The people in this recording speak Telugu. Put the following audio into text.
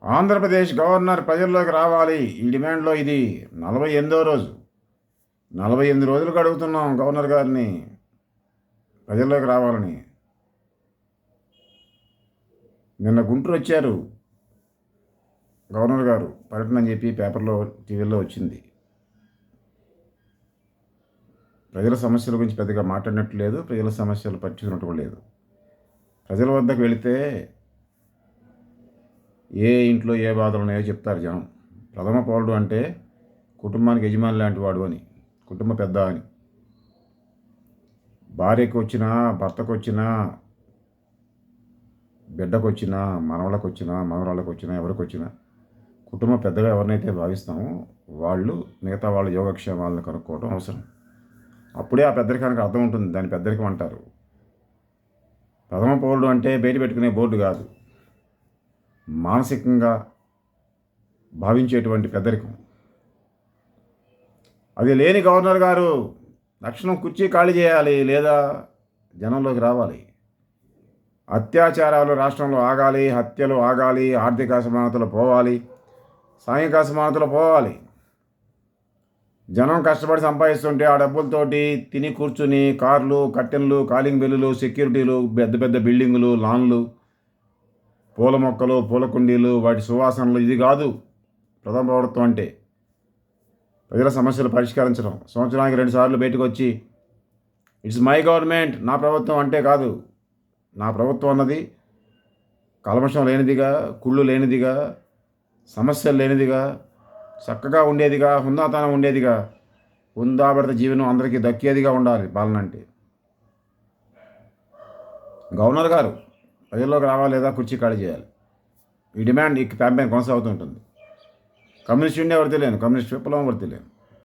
ఆంధ్రప్రదేశ్ గవర్నర్ ప్రజల్లోకి రావాలి. ఈ డిమాండ్లో ఇది 48వ రోజు. 48 రోజులకు అడుగుతున్నాం గవర్నర్ గారిని ప్రజల్లోకి రావాలని. నిన్న గుంటూరు వచ్చారు గవర్నర్ గారు, పర్యటన అని చెప్పి పేపర్లో టీవీలో వచ్చింది. ప్రజల సమస్యల గురించి పెద్దగా మాట్లాడినట్టు లేదు, ప్రజల సమస్యలు పట్టించుకున్నట్టు కూడా లేదు. ప్రజల వద్దకు వెళితే ఏ ఇంట్లో ఏ బాధలు ఉన్నాయో చెప్తారు జనం. ప్రథమ పౌరుడు అంటే కుటుంబానికి యజమాని లాంటి వాడు అని, కుటుంబ పెద్ద అని. భార్యకు వచ్చినా, భర్తకు వచ్చినా, బిడ్డకు వచ్చినా, మనవళ్ళకు వచ్చినా, మనవరాళ్ళకు వచ్చినా, ఎవరికి వచ్చినా కుటుంబ పెద్దగా ఎవరినైతే భావిస్తామో వాళ్ళు మిగతా వాళ్ళ యోగక్షేమాలను కనుక్కోవడం అవసరం. అప్పుడే ఆ పెద్దరికానికి అర్థం ఉంటుంది. దాని పెద్దరికం అంటారు. ప్రథమ పౌరుడు అంటే బయట పెట్టుకునే బోర్డు కాదు, మానసికంగా భావించేటువంటి పెద్దరికం. అది లేని గవర్నర్ గారు తక్షణం కుర్చీ ఖాళీ చేయాలి, లేదా జనంలోకి రావాలి. అత్యాచారాలు రాష్ట్రంలో ఆగాలి, హత్యలు ఆగాలి, ఆర్థిక అసమానతలు పోవాలి, సాంఘిక అసమానతలు పోవాలి. జనం కష్టపడి సంపాదిస్తుంటే ఆ డబ్బులతోటి తిని కూర్చుని కార్లు, కట్టెన్లు, కాలింగ్ బెల్లులు, సెక్యూరిటీలు, పెద్ద పెద్ద బిల్డింగులు, లాన్లు, పూల మొక్కలు, పూల కుండీలు, వాటి సువాసనలు. ఇది కాదు ప్రథమ పౌరత్వం అంటే. ప్రజల సమస్యలు పరిష్కరించడం. సంవత్సరానికి 2 సార్లు బయటకు వచ్చి ఇట్స్ మై గవర్నమెంట్, నా ప్రభుత్వం అంటే కాదు. నా ప్రభుత్వం అన్నది కల్మషం లేనిదిగా, కుళ్ళు లేనిదిగా, సమస్యలు లేనిదిగా, చక్కగా ఉండేదిగా, హుందాతనం ఉండేదిగా, హుందాభరిత జీవనం అందరికీ దక్కేదిగా ఉండాలి పాలన అంటే. గవర్నర్ గారు ప్రజల్లోకి రావాలి, లేదా కుర్చీ ఖాళీ చేయాలి. ఈ డిమాండ్, ఈ క్యాంపెయిన్ కొనసాగుతూ ఉంటుంది. కమ్యూనిస్ట్ ఇండియా వర్తిలేను, కమ్యూనిస్ట్ విప్లవం వర్తిలేను.